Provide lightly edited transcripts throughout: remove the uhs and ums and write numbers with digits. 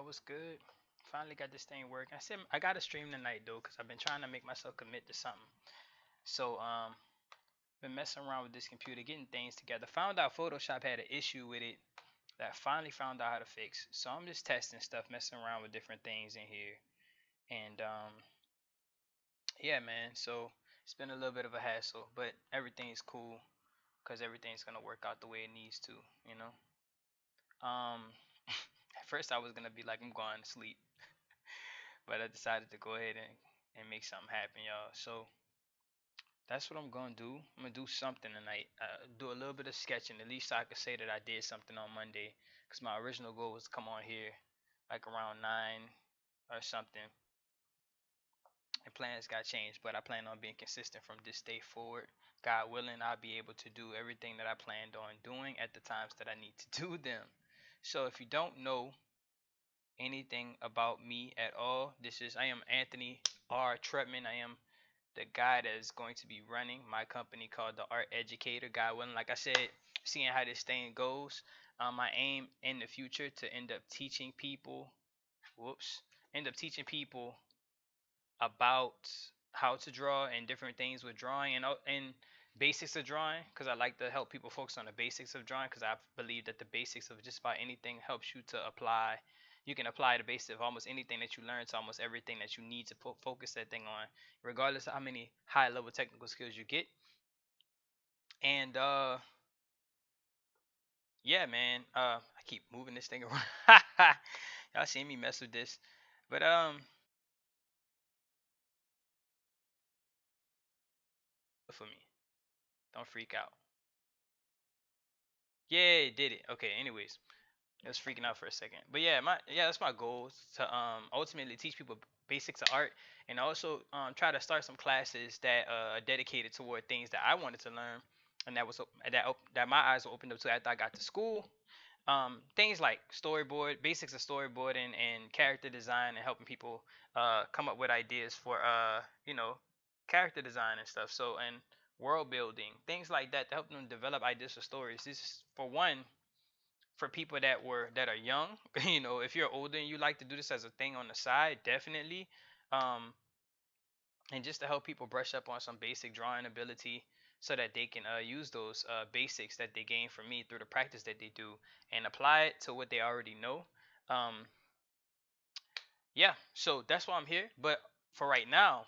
was good. Finally got this thing working. I said I gotta stream tonight though, cause I've been trying to make myself commit to something. So been messing around with this computer, getting things together. Found out Photoshop had an issue with it that I finally found out how to fix. So I'm just testing stuff, messing around with different things in here, and yeah, man. So it's been a little bit of a hassle, but everything's cool, cause everything's gonna work out the way it needs to, you know. At first I was gonna be like I'm going to sleep, but I decided to go ahead and make something happen, y'all. So that's what I'm gonna do. I'm gonna do something tonight. Do a little bit of sketching. At least I could say that I did something on Monday. Cause my original goal was to come on here like around 9 or something. And plans got changed, but I plan on being consistent from this day forward. God willing, I'll be able to do everything that I planned on doing at the times that I need to do them. So if you don't know anything about me at all, I am Anthony R. Trutman. I am the guy that is going to be running my company called the Art Educator. God willing, like I said, seeing how this thing goes, my aim in the future to end up teaching people, whoops, end up teaching people about how to draw and different things with drawing and basics of drawing, because I like to help people focus on the basics of drawing, because I believe that the basics of just about anything helps you to apply. You can apply the basics of almost anything that you learn to almost everything that you need to focus that thing on, regardless of how many high level technical skills you get. And yeah, man, I keep moving this thing around. Y'all seen me mess with this, but for me, don't freak out. Yeah, it did it. Okay, anyways, I was freaking out for a second. But yeah, that's my goal to ultimately teach people basics of art, and also try to start some classes that are dedicated toward things that I wanted to learn, and that my eyes were opened up to after I got to school. Things like storyboard, basics of storyboarding and character design, and helping people come up with ideas for character design and stuff. So, and world building, things like that, to help them develop ideas for stories. This is for one, for people that are young. If you're older and you like to do this as a thing on the side, definitely. Um, and just to help people brush up on some basic drawing ability, so that they can use those basics that they gain from me through the practice that they do, and apply it to what they already know. Um, yeah, so that's why I'm here. But for right now,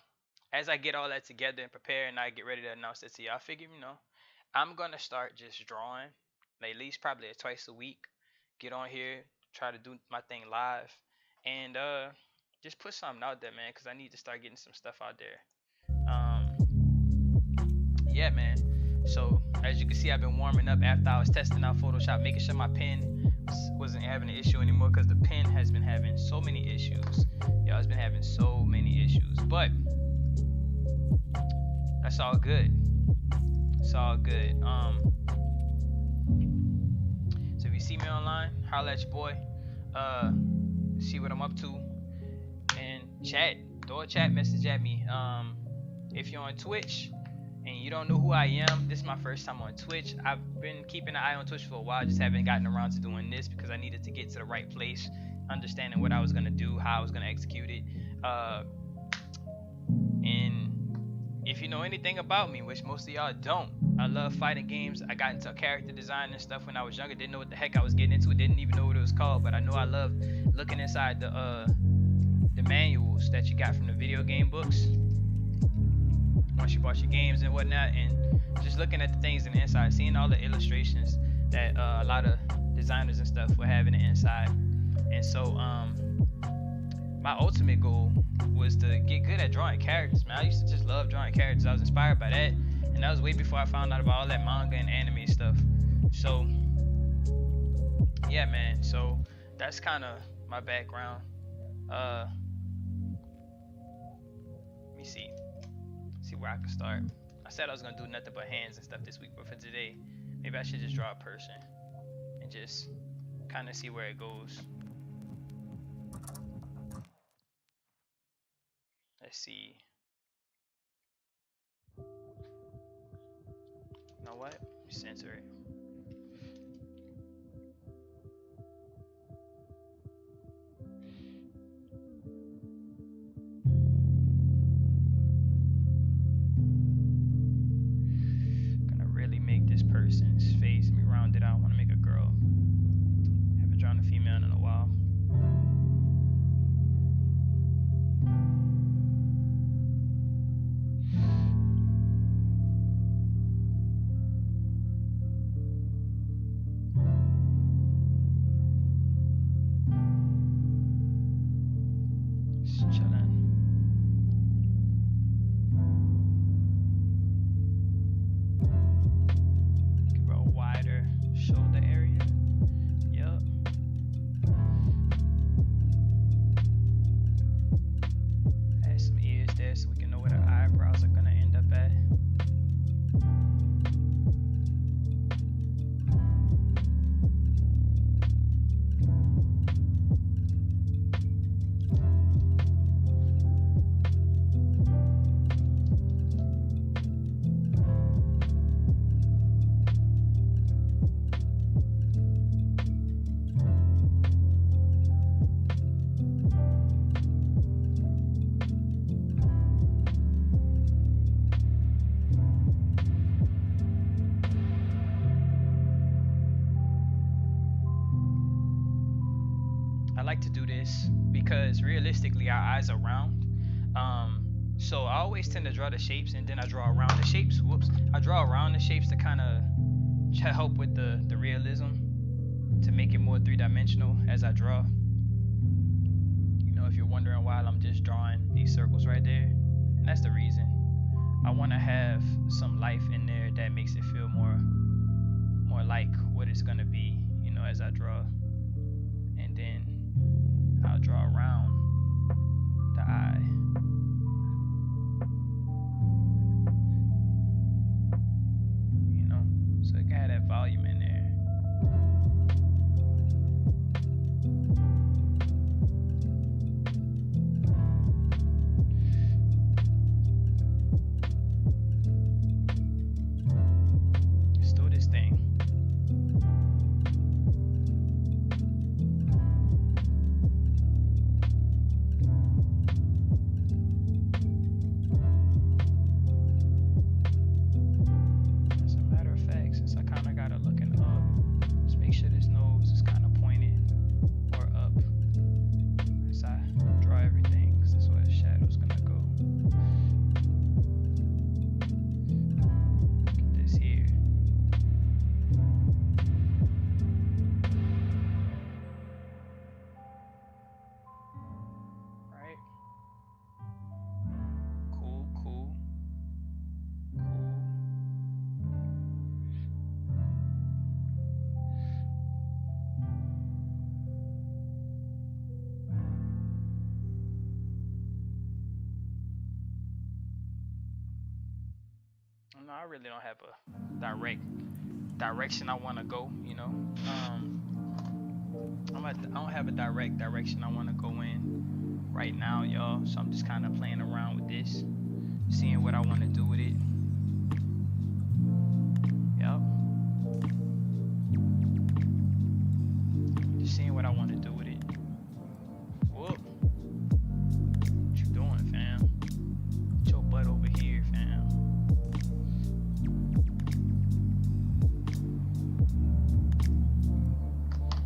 as I get all that together and prepare, and I get ready to announce it to you, I figure, I'm gonna start just drawing, like at least probably twice a week. Get on here, try to do my thing live, and just put something out there, man, because I need to start getting some stuff out there. Yeah, man. So as you can see, I've been warming up after I was testing out Photoshop, making sure my pen wasn't having an issue anymore, because the pen has been having so many issues. Y'all, it's been having so many issues, but that's all good. It's all good. So if you see me online, holla at your boy. Uh, see what I'm up to, and chat. Throw a chat message at me. If you're on Twitch and you don't know who I am, this is my first time on Twitch. I've been keeping an eye on Twitch for a while, just haven't gotten around to doing this because I needed to get to the right place, understanding what I was gonna do, how I was gonna execute it. And if you know anything about me, which most of y'all don't, I love fighting games. I got into character design and stuff when I was younger. Didn't know what the heck I was getting into. Didn't even know what it was called. But I know I love looking inside the manuals that you got from the video game books once you bought your games and whatnot, and just looking at the things in the inside, seeing all the illustrations that a lot of designers and stuff were having the inside. And so my ultimate goal was to get good at drawing characters, man. I used to just love drawing characters. I was inspired by that, and that was way before I found out about all that manga and anime stuff. So yeah, man. So that's kind of my background. Let me see where I can start. I said I was gonna do nothing but hands and stuff this week, but for today, maybe I should just draw a person and just kind of see where it goes. Let's see. You know what? Censor it. person's face. Let me round it out. I want to make a girl. Haven't drawn a female in a while. Just chilling. Give her a wider shoulder area. Yup. Add some ears there so we can know where the eyebrows are gonna end up at. I like to do this because realistically our eyes are round. So I always tend to draw the shapes and then I draw around the shapes. Whoops. I draw around the shapes to kind of help with the realism, to make it more three-dimensional as I draw. You know, if you're wondering why I'm just drawing these circles right there, and that's the reason. I want to have some life in there that makes it feel more like what it's gonna be, you know, as I draw. And then I'll draw around the eye. You know, so it can have that volume in there. Let's do this thing. As a matter of fact, since I kind of got it looking up, let's make sure this nose is kind of pointed or up as I draw everything, because that's where the shadow's gonna go. Get this here. Right? Cool, cool, cool. No, I really don't have a direct direction I want to go, you know. I don't have a direct direction I want to go in right now, y'all. So I'm just kind of playing around with this, seeing what I want to do with it. Yep. Just seeing what I want to do with it. Whoop. What you doing, fam? Get your butt over here, fam.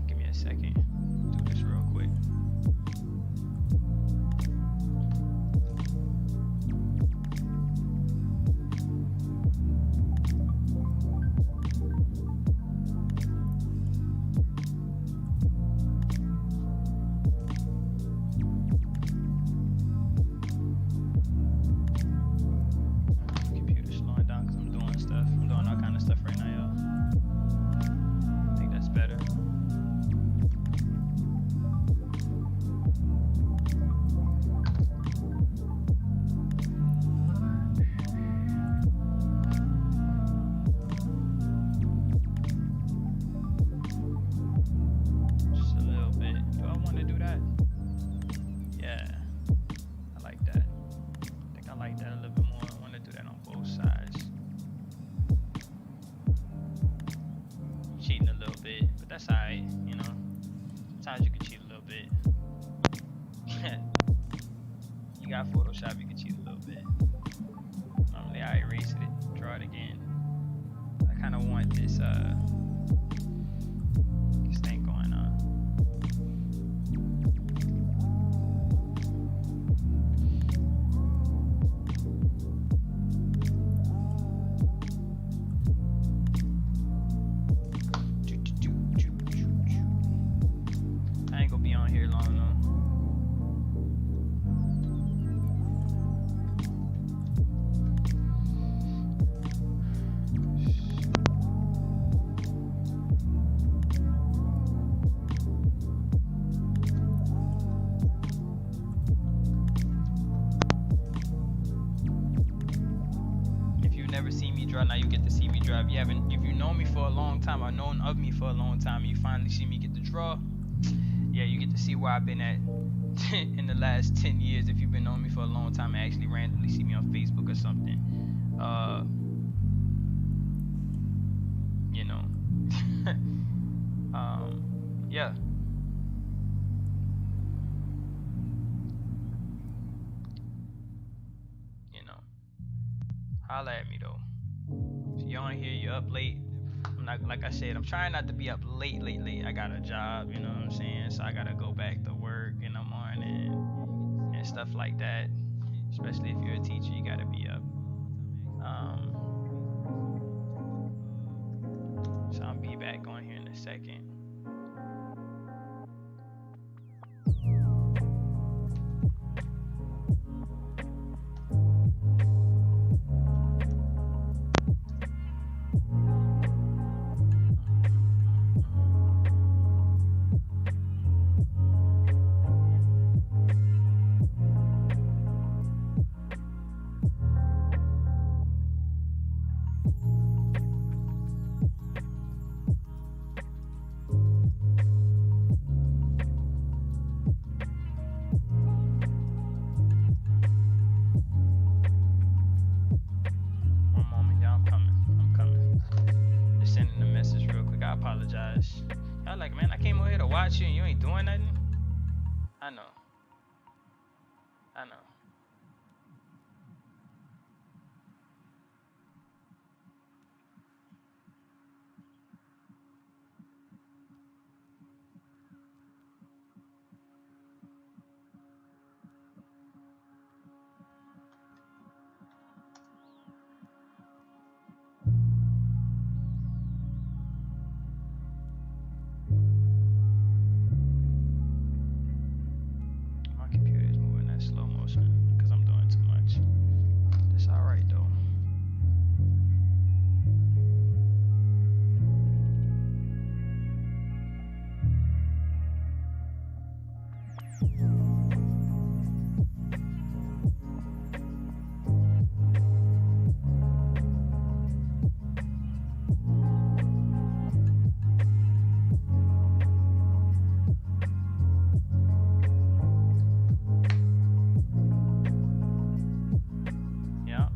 Give me a second. Do this real quick. got this thing going on. I ain't gonna be on here long though. If you've never seen me drive, now you get to see me drive. If you know me for a long time, or known of me for a long time, and you finally see me get to draw, yeah, you get to see where I've been at in the last 10 years. If you've been on me for a long time and actually randomly see me on Facebook or something, you know, yeah. You know, holla at me though. If you're on here, you're up late. I'm not, like I said, I'm trying not to be up late. I got a job, you know what I'm saying? So I gotta go back to work in the morning and stuff like that. Especially if you're a teacher, you gotta be up. So I'll be back on here in a second. One moment, y'all. I'm coming. Just sending a message real quick. I apologize. Y'all like, man, I came over here to watch you and you ain't doing nothing. I know. I know. My computer is moving at slow motion because I'm doing too much. That's alright though. Yeah.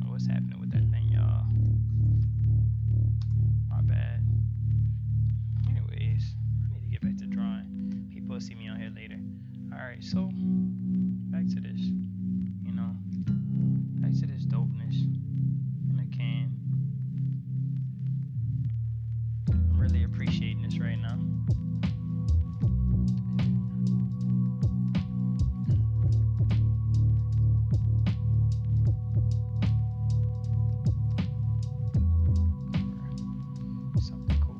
What's happening with that thing, y'all? My bad. Anyways, I need to get back to drawing. People will see me on here later. Alright, so back to this. You know, back to this dopeness in a can. I'm really appreciating this right now. Something cool.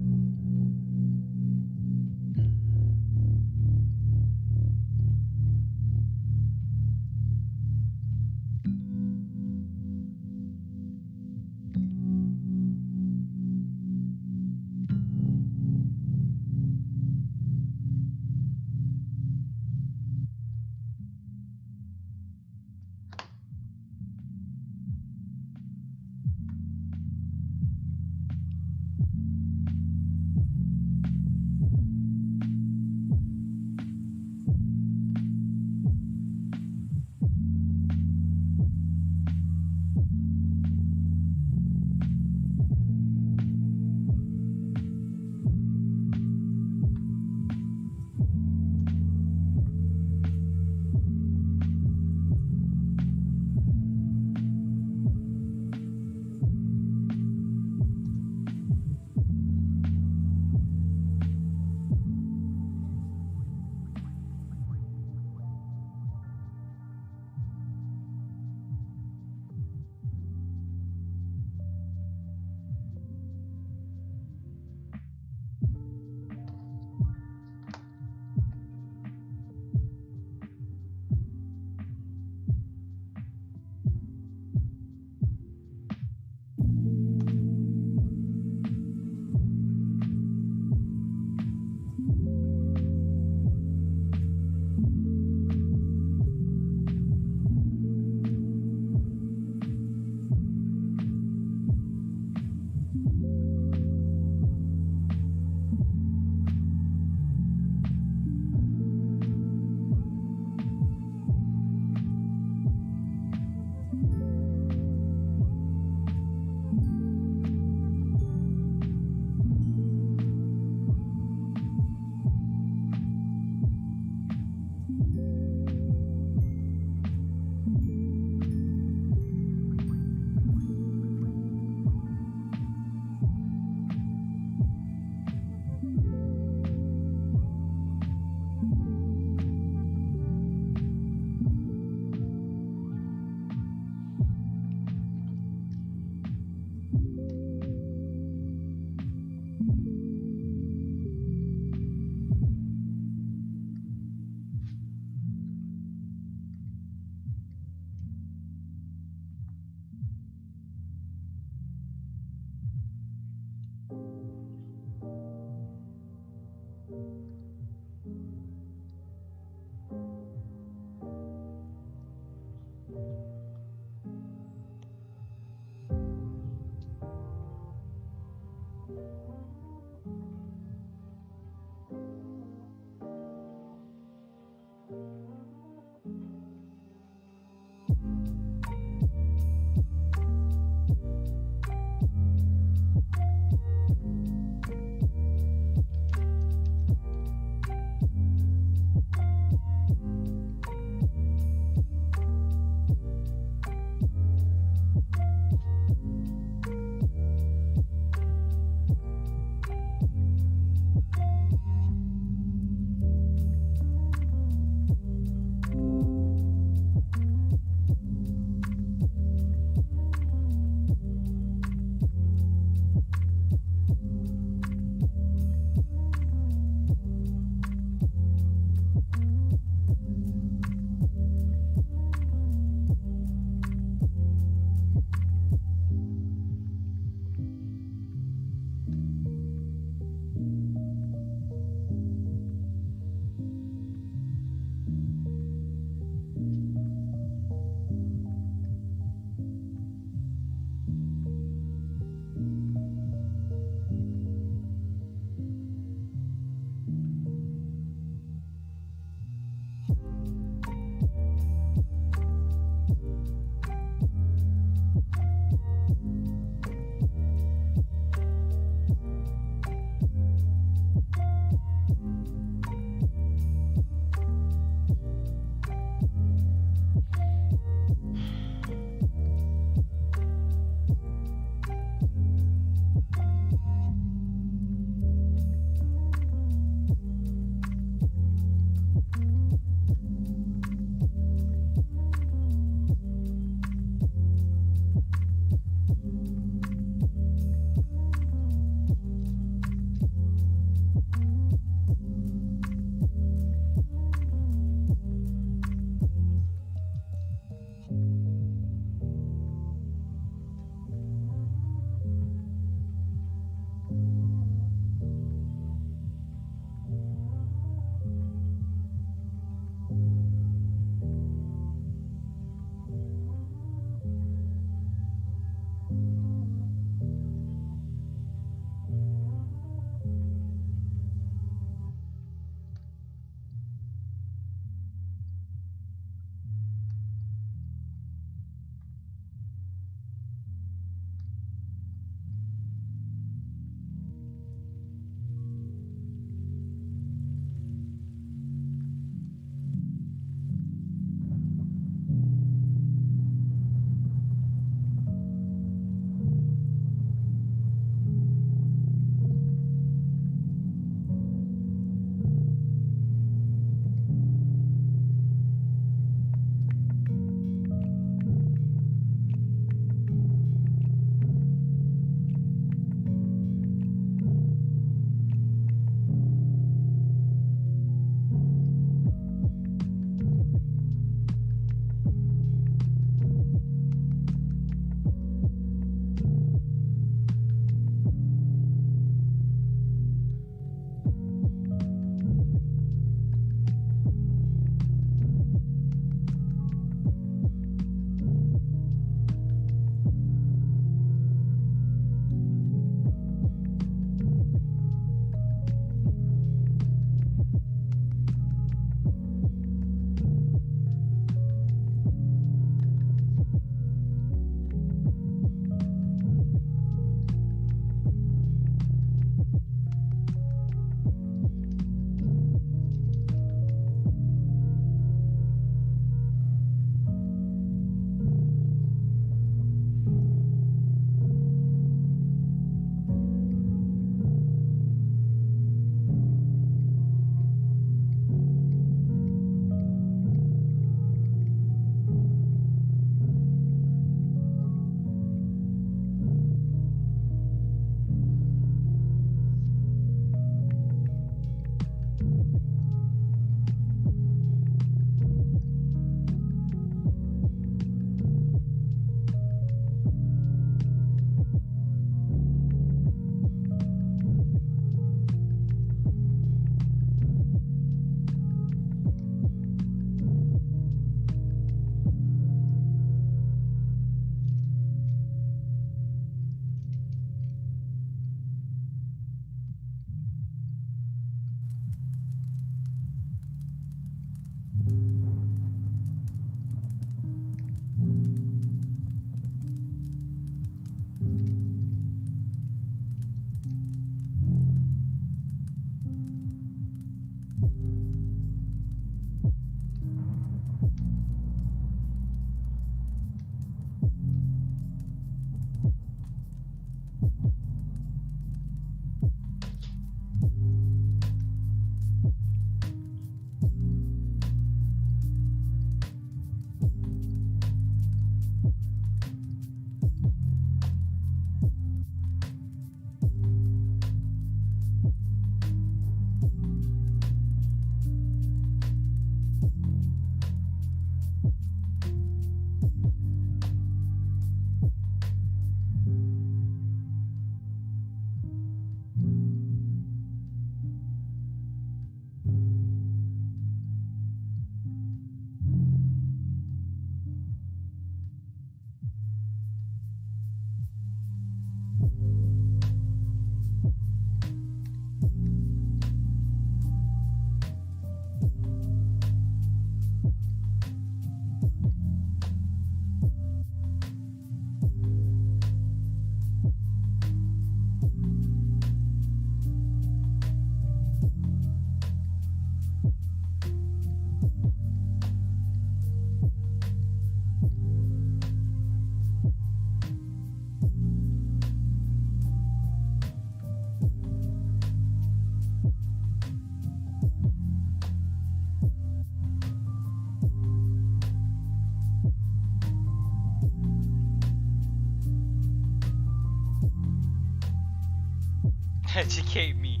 Educate me.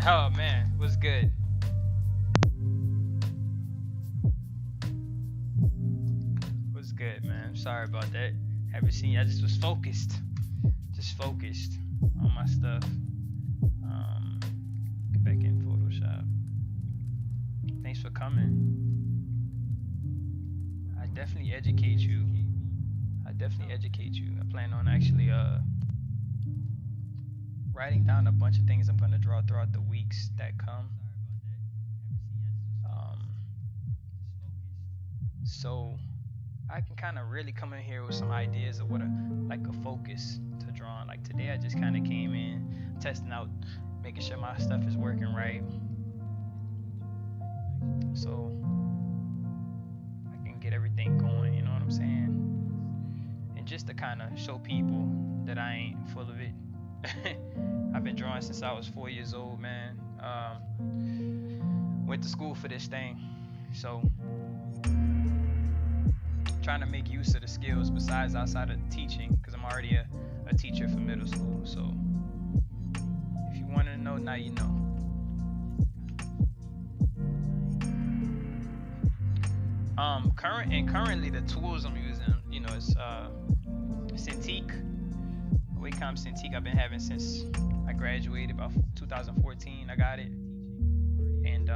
Oh man, what's good? What's good, man? Sorry about that. Haven't seen you. I just was focused. Just focused on my stuff. Get back in Photoshop. Thanks for coming. I definitely educate you. I definitely educate you. I plan on actually writing down a bunch of things I'm gonna draw throughout the weeks that come. Um, so I can kind of really come in here with some ideas of what a focus to draw. Like today, I just kind of came in testing out, making sure my stuff is working right, so I can get everything going. You know what I'm saying? And just to kind of show people that I ain't full of it. I've been drawing since I was 4 years old, man. Went to school for this thing, so trying to make use of the skills besides outside of teaching, because I'm already a teacher for middle school. So if you wanted to know, now you know. Currently the tools I'm using, it's Cintiq, Wacom Cintiq. I've been having since I graduated about 2014. I got it, and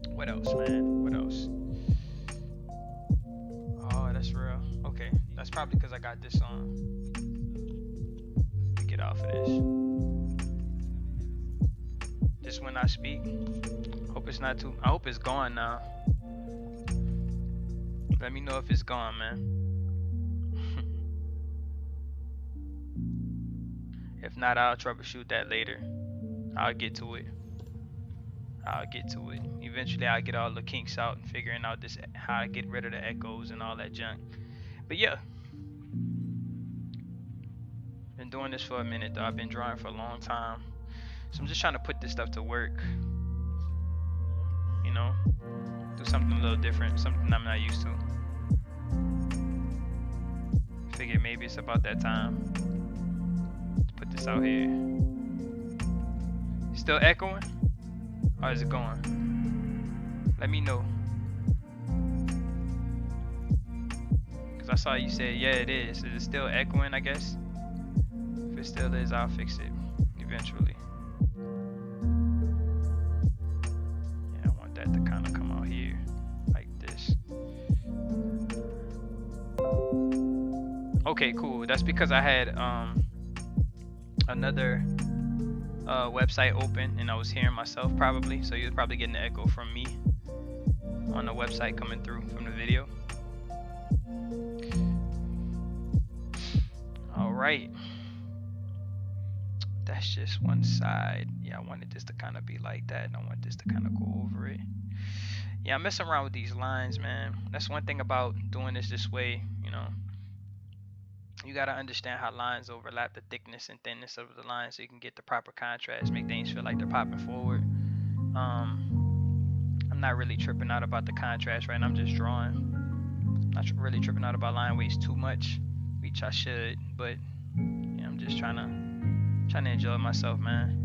what else, man? What else? Oh, that's real. Okay, that's probably because I got this on. Get off of this. Just when I speak. Hope it's not too. I hope it's gone now. Let me know if it's gone, man. If not, I'll troubleshoot that later. I'll get to it. Eventually, I'll get all the kinks out and figuring out how to get rid of the echoes and all that junk. But yeah, been doing this for a minute though. I've been drawing for a long time, so I'm just trying to put this stuff to work. Do something a little different, something I'm not used to. Figured maybe it's about that time to put this out here. Still echoing? Or is it going? Let me know. Because I saw you say, yeah, it is. Is it still echoing, I guess? If it still is, I'll fix it eventually. Yeah, I want that to kind of come out here like this. Okay, cool. That's because I had another website open and I was hearing myself probably, so you're probably getting the echo from me on the website coming through from the video. All right, that's just one side. Yeah, I wanted this to kind of be like that, and I want this to kind of go over it. Yeah, I'm messing around with these lines, man. That's one thing about doing this way. You gotta understand how lines overlap, the thickness and thinness of the line, so you can get the proper contrast, make things feel like they're popping forward. I'm not really tripping out about the contrast right now. I'm just drawing. Not really tripping out about line weights too much, which I should, but yeah, I'm just trying to enjoy myself, man.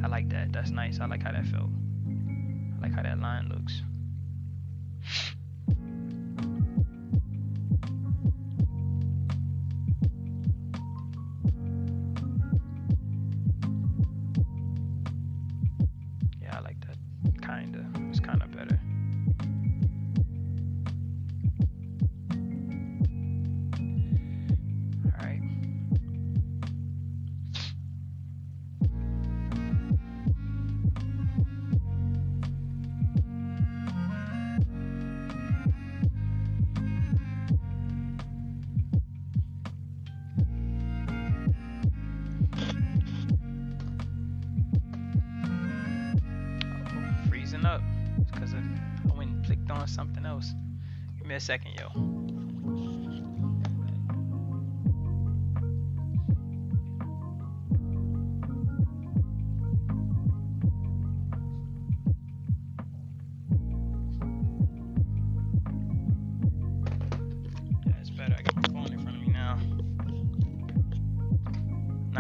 I like that. That's nice. I like how that felt. I like how that line looks. Up because I went and clicked on something else. Give me a second, yo. Yeah, it's better.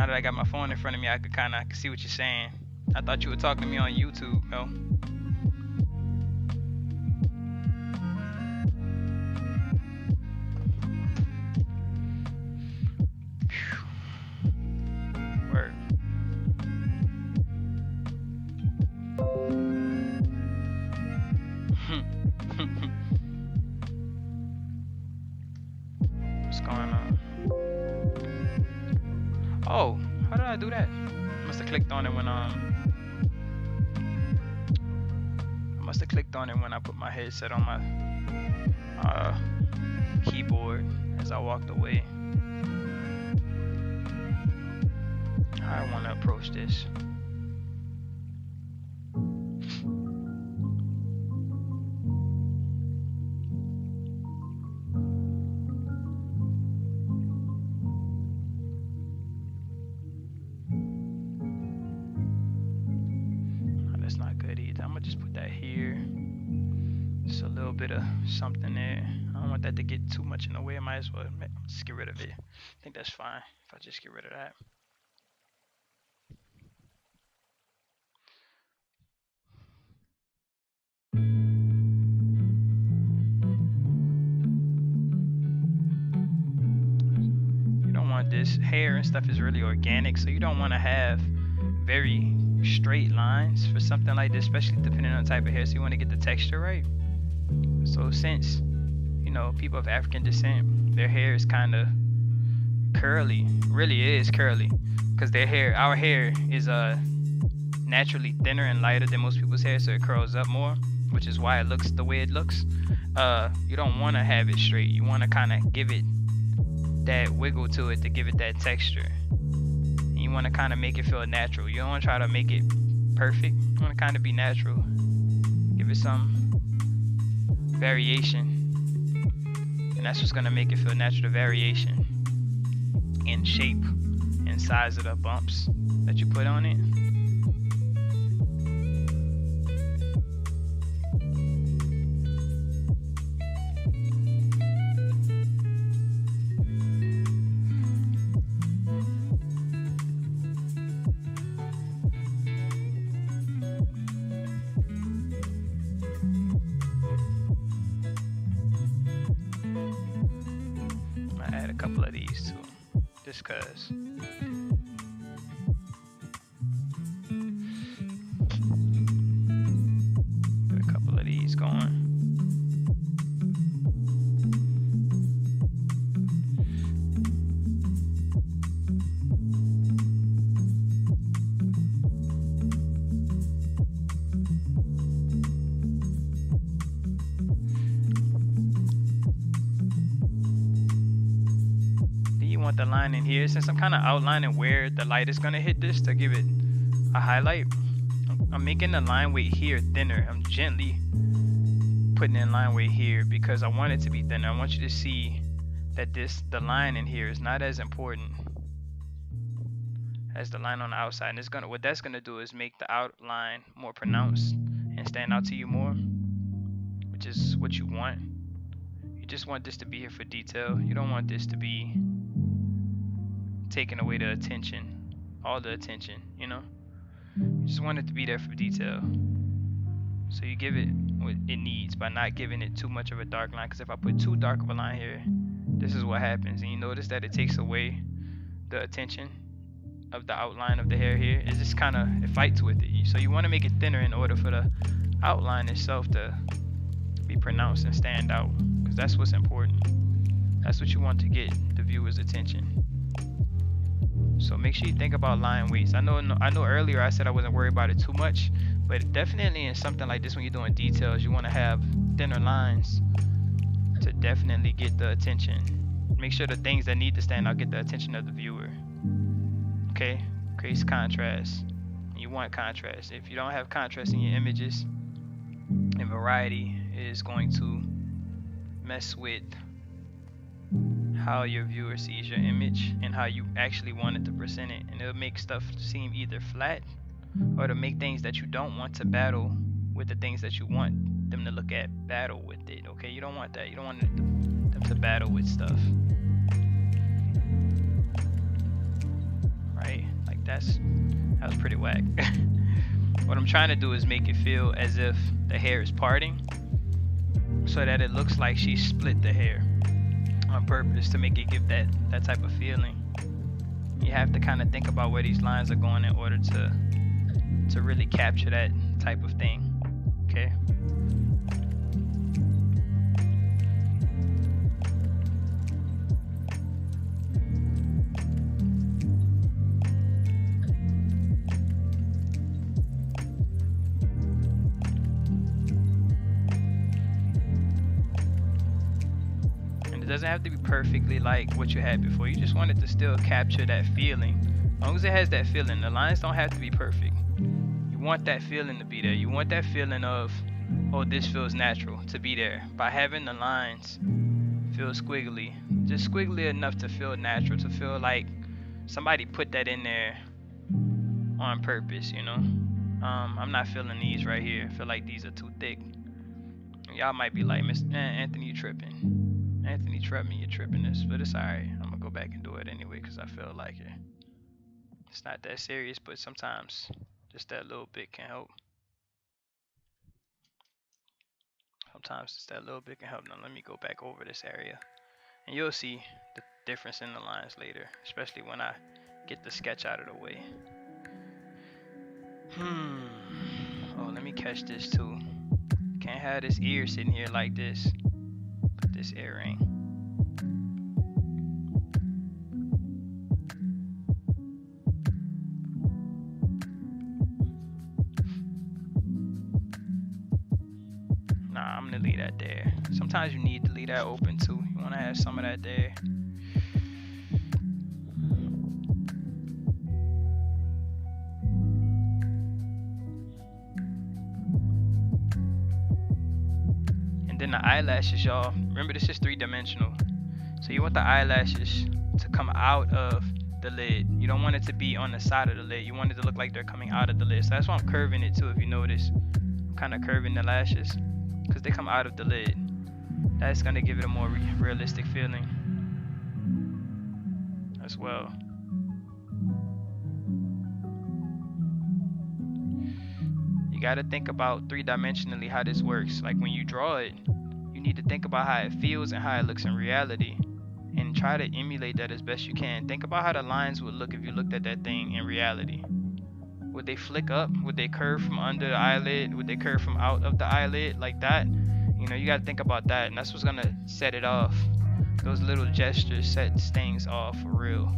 now that I got my phone in front of me, I can see what you're saying. I thought you were talking to me on YouTube, yo. Word. What's going on? Oh, how did I do that? Must have clicked on it when I put my headset on my keyboard as I walked away. How I want to approach this. That's not good either. I'm gonna just put that here. Just a little bit of something there. I don't want that to get too much in the way. I might as well just get rid of it. I think that's fine if I just get rid of that. You don't want this hair and stuff is really organic, so you don't want to have very straight lines for something like this, especially depending on the type of hair. So you want to get the texture right. So since, you know, people of African descent, their hair is kind of curly, really is curly, because our hair is naturally thinner and lighter than most people's hair, so it curls up more, which is why it looks the way it looks. You don't want to have it straight. You want to kind of give it that wiggle to it to give it that texture. And you want to kind of make it feel natural. You don't want to try to make it perfect. You want to kind of be natural. Give it some variation, and that's what's gonna make it feel natural. The variation in shape and size of the bumps that you put on it. Cause get a couple of these going. The line in here, since I'm kind of outlining where the light is gonna hit this to give it a highlight, I'm making the line weight here thinner. I'm gently putting in line weight here because I want it to be thinner. I want you to see that the line in here is not as important as the line on the outside, and what that's gonna do is make the outline more pronounced and stand out to you more, which is what you want. You just want this to be here for detail. You don't want this to be taking away the attention, all the attention, you know. You just want it to be there for detail. So you give it what it needs by not giving it too much of a dark line, because if I put too dark of a line here, this is what happens. And you notice that it takes away the attention of the outline of the hair here. It just kind of, it fights with it. So you want to make it thinner in order for the outline itself to be pronounced and stand out, because that's what's important. That's what you want to get the viewer's attention. So make sure you think about line weights. I know earlier I said I wasn't worried about it too much, but definitely in something like this, when you're doing details, you want to have thinner lines to definitely get the attention. Make sure the things that need to stand out get the attention of the viewer. Okay, creates contrast. You want contrast. If you don't have contrast in your images, and variety is going to mess with how your viewer sees your image and how you actually want it to present it, and it'll make stuff seem either flat or to make things that you don't want to battle with the things that you want them to look at battle with it. Okay, you don't want that. You don't want them to battle with stuff, right? Like that was pretty whack. What I'm trying to do is make it feel as if the hair is parting, so that it looks like she split the hair on purpose to make it give that type of feeling. You have to kind of think about where these lines are going in order to really capture that type of thing. Okay. It doesn't have to be perfectly like what you had before. You just want it to still capture that feeling. As long as it has that feeling, the lines don't have to be perfect. You want that feeling to be there. You want that feeling of, oh, this feels natural to be there. By having the lines feel squiggly, just squiggly enough to feel natural, to feel like somebody put that in there on purpose, you know. I'm not feeling these right here. I feel like these are too thick. Y'all might be like, Mr. Anthony, you tripping. Anthony, trust me, you're tripping this, but it's alright. I'm gonna go back and do it anyway because I feel like it. It's not that serious, but sometimes just that little bit can help. Sometimes just that little bit can help. Now let me go back over this area, and you'll see the difference in the lines later, especially when I get the sketch out of the way. Oh, let me catch this too. Can't have this ear sitting here like this. Put this earring. Nah, I'm gonna leave that there. Sometimes you need to leave that open too. You wanna have some of that there. And then the eyelashes, y'all. Remember, this is 3-dimensional. So you want the eyelashes to come out of the lid. You don't want it to be on the side of the lid. You want it to look like they're coming out of the lid. So that's why I'm curving it too, if you notice. I'm kind of curving the lashes because they come out of the lid. That's going to give it a more realistic feeling as well. You got to think about 3-dimensionally how this works. Like when you draw it, you need to think about how it feels and how it looks in reality, and try to emulate that as best you can. Think about how the lines would look if you looked at that thing in reality. Would they flick up? Would they curve from under the eyelid? Would they curve from out of the eyelid like that? You know, you got to think about that, and that's what's going to set it off. Those little gestures set things off for real.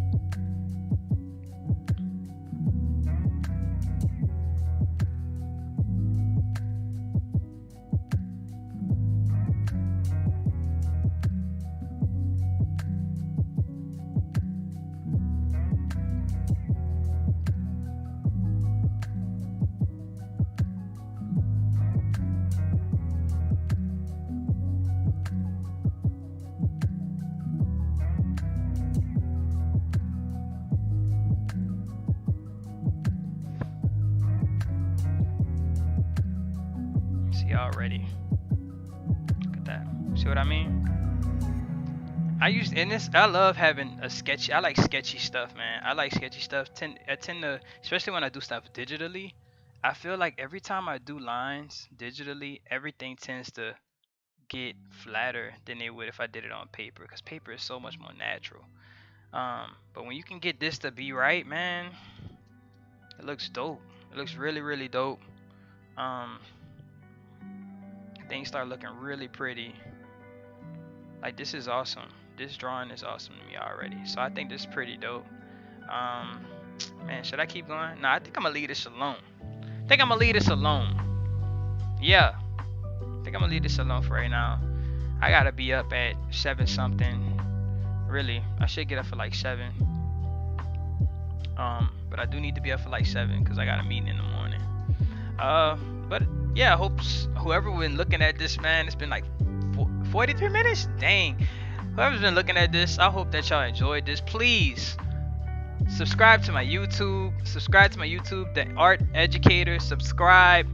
Already. Look at that. See what I mean? I love having a sketchy. I like sketchy stuff, man. I like sketchy stuff. I tend to, especially when I do stuff digitally, I feel like every time I do lines digitally, everything tends to get flatter than it would if I did it on paper, because paper is so much more natural. But when you can get this to be right, man, it looks dope. It looks really, really dope. Things start looking really pretty. Like, this is awesome. This drawing is awesome to me already. So I think this is pretty dope. Man, should I keep going? Nah, I think I'm gonna leave this alone. Yeah, I think I'm gonna leave this alone for right now. I gotta be up at 7 something. Really, I should get up for like 7. But I do need to be up for like 7 because I got a meeting in the morning. But yeah, I hope whoever been looking at this, man, it's been like 43 minutes. Dang. Whoever's been looking at this, I hope that y'all enjoyed this. Please subscribe to my YouTube. The Art Educator. Subscribe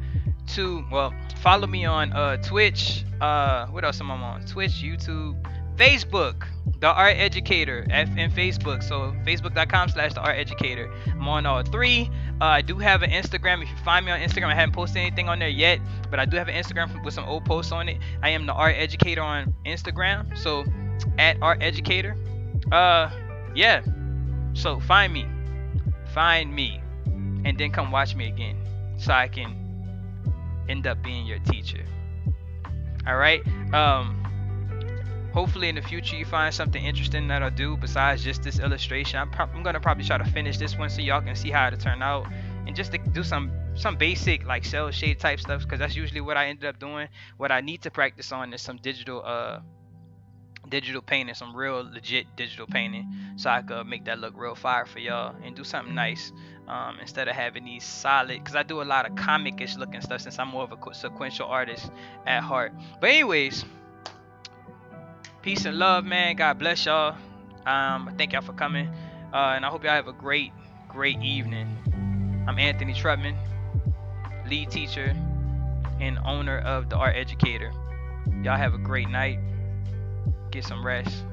to, well, follow me on Twitch. What else am I on? Twitch, YouTube, Facebook. The Art Educator in Facebook. So facebook.com/The Art Educator. I'm on all three. I do have an Instagram. If you find me on Instagram, I haven't posted anything on there yet, but I do have an Instagram with some old posts on it. I am The Art Educator on Instagram. So at Art Educator. Yeah. So find me, and then come watch me again, so I can end up being your teacher. All right. Hopefully in the future you find something interesting that I'll do besides just this illustration. I'm gonna probably try to finish this one so y'all can see how it'll turn out, and just to do some basic like cell shade type stuff, because that's usually what I ended up doing. What I need to practice on is some digital painting, some real legit digital painting, so I could make that look real fire for y'all and do something nice, instead of having these solid, because I do a lot of comic-ish looking stuff since I'm more of a sequential artist at heart. But anyways, peace and love, man. God bless y'all. Thank y'all for coming, and I hope y'all have a great evening. I'm Anthony Trutman, lead teacher and owner of The Art Educator. Y'all have a great night. Get some rest.